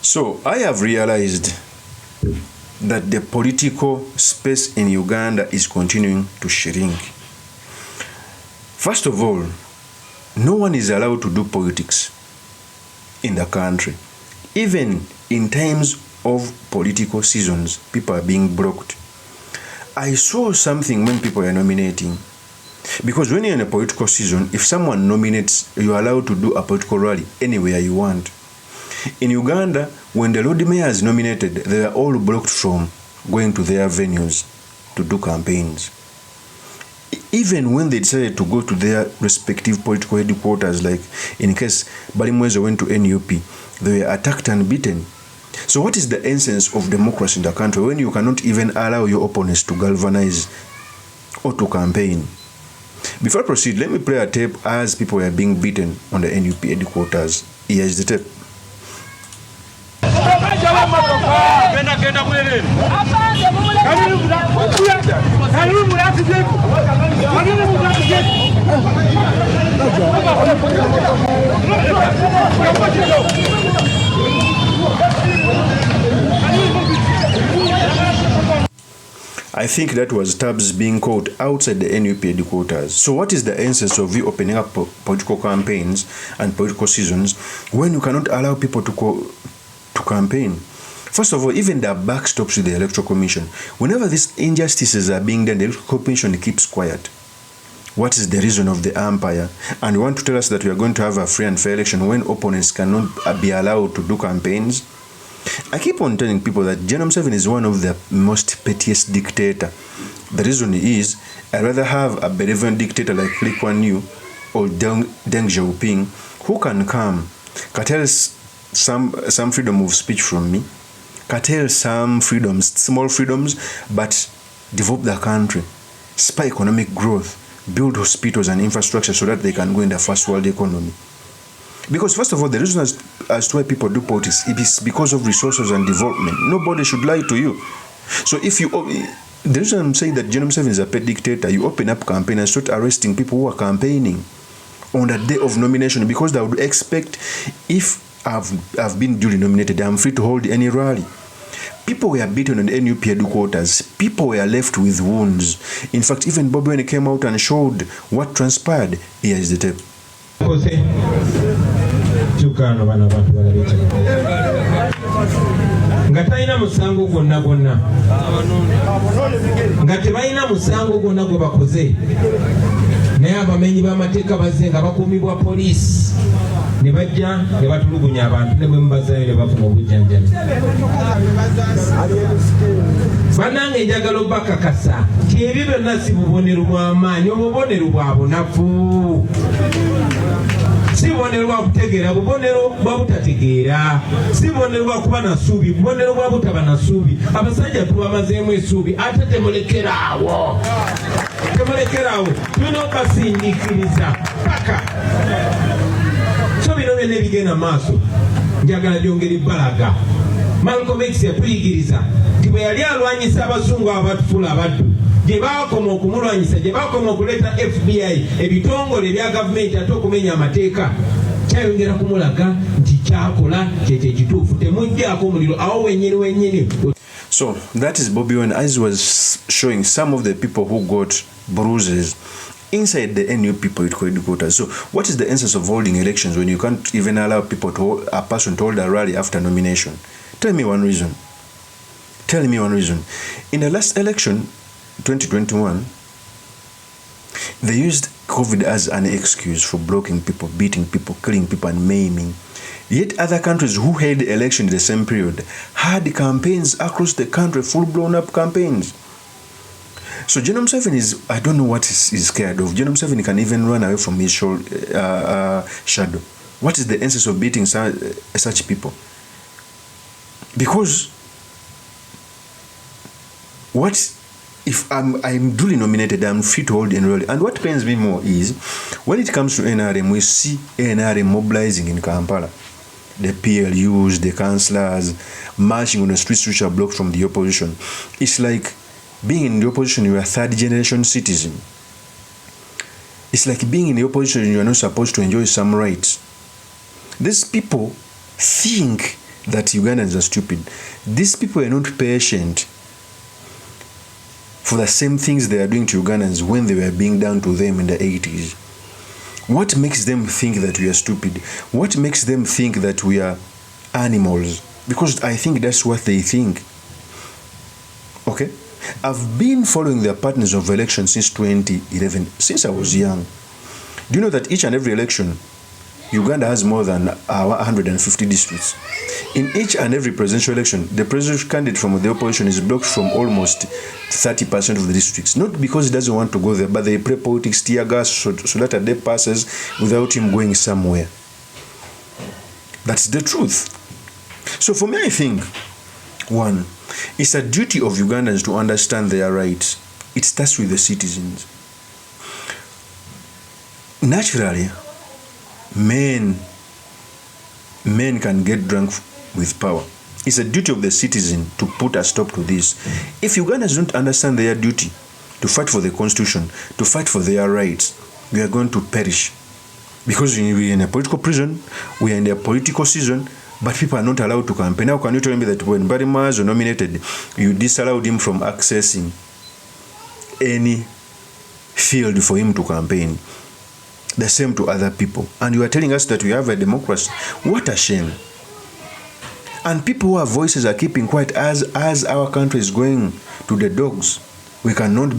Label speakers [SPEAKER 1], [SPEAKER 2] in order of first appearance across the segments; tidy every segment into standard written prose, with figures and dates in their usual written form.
[SPEAKER 1] So I have realized that the political space in Uganda is continuing to shrink. First of all, no one is allowed to do politics in the country. Even in times of political seasons, people are being blocked. I saw something when people are nominating. Because when you're in a political season, if someone nominates, you're allowed to do a political rally anywhere you want. In Uganda, when the Lord Mayor is nominated, they are all blocked from going to their venues to do campaigns. Even when they decided to go to their respective political headquarters, like in case BALIMWEZO went to NUP, they were attacked and beaten. So what is the essence of democracy in the country when you cannot even allow your opponents to galvanize or to campaign? Before I proceed, let me play a tape as people were being beaten on the NUP headquarters. Here is the tape. I think that was tabs being caught outside the NUP headquarters. So what is the essence of you opening up political campaigns and political seasons when you cannot allow people to campaign? First of all, even the backstops with the Electoral Commission. Whenever these injustices are being done, the Electoral Commission keeps quiet. What is the reason of the umpire? And you want to tell us that we are going to have a free and fair election when opponents cannot be allowed to do campaigns? I keep on telling people that General MUSEVENI is one of the most pettiest dictator. The reason is, I'd rather have a benevolent dictator like Lee Kuan Yew or Deng Xiaoping, who can come, curtail some freedom of speech from me, curtail some freedoms, small freedoms, but develop the country, spur economic growth, build hospitals and infrastructure so that they can go in the first world economy. Because first of all, the reason as to why people do politics, it is because of resources and development. Nobody should lie to you. So if you, the reason I'm saying that General MUSEVENI is a pet dictator, you open up campaign and start arresting people who are campaigning on the day of nomination, because they would expect, if I've been duly nominated, I'm free to hold any rally. People were beaten on the NUP headquarters. People were left with wounds. In fact, even Bobi Wine came out and showed what transpired. Here is the tape.
[SPEAKER 2] Nga talina musango gwonna gwonna, nga tebalina musango gwonna gwe bakoze, naye abamenyi b'amateeka bazze nga bakuumibwa poliisi ne bajja ne batulugunya abantu ne bwe mubazaayo ne bafuna obujjanjabi. Bannange njagala obbakakasa nti ebyo byonna si bubonero bw'amaanyi, obubonero bwa bunafu. Si bubonero bwa kutegeera, bubonero bwa butategeera. Si bubonero bwa kuba na ssuubi, bubonero bwa butaba na ssuubi. Abasajja tubamazeemu essuubi ate temulekeraawo. Temulekeraawo, tulina okubasiindikiriza paka. So bino byonna ebigenda maaso njagala byongera ebbalaga. Malcolm X yatuyigiriza nti bwe yali alwanyisa abazungu abatufuula abaddu, gye baakoma okumulwanyisa, gye baakoma okuleeta FBI, ebitongole ebya gavumenti ate okumenya amateeka, kyayongera kumulaga nti kyakola kyekyo ekituufu, temuggyako omuliro awo wennyini.
[SPEAKER 1] So that is Bobi Wine, as was showing some of the people who got bruises inside the NUP political headquarters. So what is the essence of holding elections when you can't even allow people to hold, a person to hold a rally after nomination? Tell me one reason. Tell me one reason. In the last election, 2021, they used COVID as an excuse for blocking people, beating people, killing people, and maiming. Yet other countries who held the election in the same period had campaigns across the country, full-blown up campaigns. So General MUSEVENI is, I don't know what he's scared of. General MUSEVENI can even run away from his shadow. What is the essence of beating such people? Because what if I'm duly nominated, I'm free to hold and roll. And what pains me more is when it comes to NRM, we see NRM mobilizing in Kampala. The PLUs, the councillors marching on the streets which are blocked from the opposition. It's like being in the opposition, you are a third-generation citizen. It's like being in the opposition, you are not supposed to enjoy some rights. These people think that Ugandans are stupid. These people are not patient for the same things they are doing to Ugandans when they were being done to them in the 80s. What makes them think that we are stupid? What makes them think that we are animals? Because I think that's what they think. Okay? I've been following the patterns of elections since 2011, since I was young. Do you know that each and every election, Uganda has more than 150 districts? In each and every presidential election, the presidential candidate from the opposition is blocked from almost 30% of the districts. Not because he doesn't want to go there, but they play politics, tear gas, so that a day passes without him going somewhere. That's the truth. So for me, I think, one, it's a duty of Ugandans to understand their rights. It starts with the citizens. Naturally, men can get drunk with power. It's a duty of the citizen to put a stop to this. If Ugandans don't understand their duty to fight for the constitution, to fight for their rights, we are going to perish. Because we are in a political prison, we are in a political season, but people are not allowed to campaign. How can you tell me that when BALIMWEZO nominated, you disallowed him from accessing any field for him to campaign? The same to other people. And you are telling us that we have a democracy. What a shame. And people who have voices are keeping quiet as our country is going to the dogs. We cannot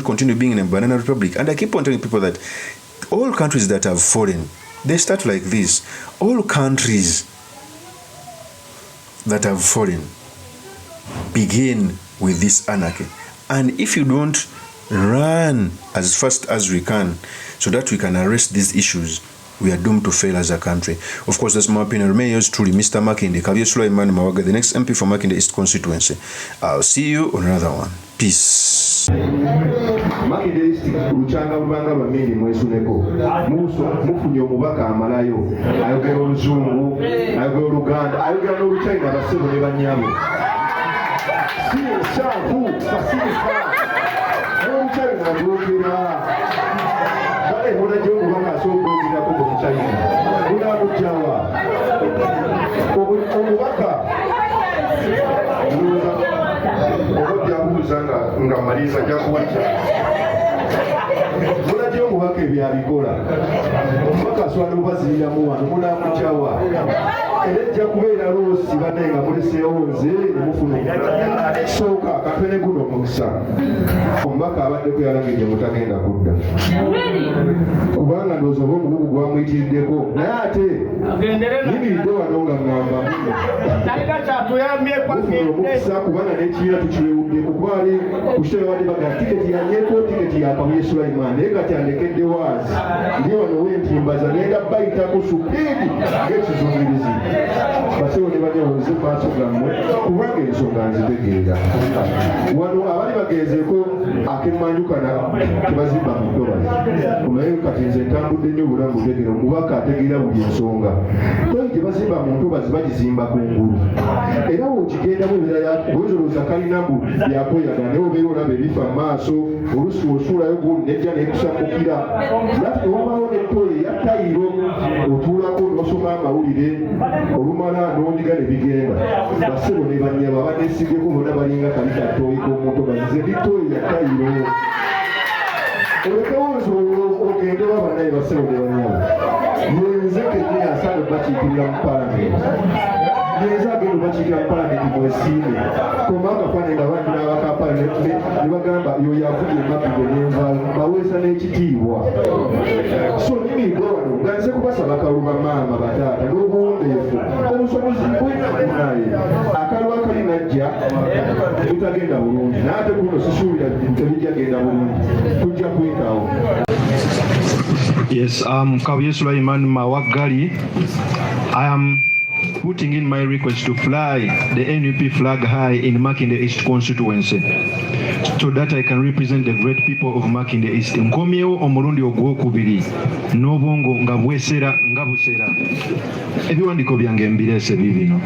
[SPEAKER 1] continue being in a banana republic. And I keep on telling people that all countries that have fallen, they start like this. All countries that have fallen begin with this anarchy. And if you don't run as fast as we can so that we can arrest these issues, we are doomed to fail as a country. Of course, that's my opinion. Remain yours truly, Mr. Makinde, Sulaiman Mawaga, the next MP for Makinde East constituency. I'll see you on another one. Peace.
[SPEAKER 3] Makinde East Luchanga Lubanga Bamini Mwesuneko Mufunyo Mubaka Amalayo ayogera Oluzungu ayogera Oluganda ayogera n'Oluchina basibu ne banyabo si shafu fasika Oluganda lwogera bale muna jongo baka sobogira ko mu China muna mujawa omubaka nga maliza jakuwacha muna jongo baka ebyabikola omubaka swala obazira mu wano muna mujawa Eja kubeera loosi banenga muliseewo nze mufuna sooka akapene guno omukisa omubaka abadde kuyalangirye mutagenda kudda kubanga ndowooza oba omugugu gwamuyitiriddeko naye ate yimiridde wano nga ŋŋamba mufuna omukisa kubanga n'ekibiina tukiwewuddeko kubali ku kitebe wadde baga tiketi yanyeeko tiketi yakabuye Sulaiman naye kati andekedde waazi ndi wano wentimbaza nenda bayitako supiidi ng'ekizungirizi basewo ne banyawulize maaso gammwe kubanga ensonga nzitegeera wano abali bagezeeko akemmanjukana tebazimba mu ntobazi omaye kati nze ntambudde nnyo obulamu butegeera omubaka ategeera buli ensonga toyi gye bazimba mu ntobazi bagizimba ku ngulu era wokigendamu ebeera bwezolooza kalina mbu yakweyagala naye obeera olaba ebifa mu maaso olusi osuulayo gundi nejja nekusakukira lati ewabaawo nettoyi eya tayiro otuulako n'osoma amawulire olumala n'ondiga ne bigenda basebo ne banyaba banesigeko bonna balinga kali katooyi k'omuntobazi ze bitooyi ya tayiro olekewoozi ogende wabanaye basebo ne banyaba yenze kennyini asaana bakiikirira mu palamenti yenze agenda bakiikira mu palamenti mwesiime komanga fane nga bandi n'abaka palamenti ne bagamba yoyo avudde Makinde n'envaalo baweesa n'ekitiibwa so nimiridde wano nga nze kubasaba kaluba maama bataata n'obuwombeefu obusobozi bwenaye akalwa akali najja tutagenda bulungi naate kuno sisuubira tebijjagenda bulungi tujja kwetaawo.
[SPEAKER 4] Yes, Kabuye Sulaiman Mawagali. I am putting in my request to fly the NUP flag high in Makinde East constituency so that I can represent the great people of Makinde East. Nkomyewo omulundi ogwokubiri n'obwongo nga bwesera nga busera ebiwandiiko byange mbirese bibino.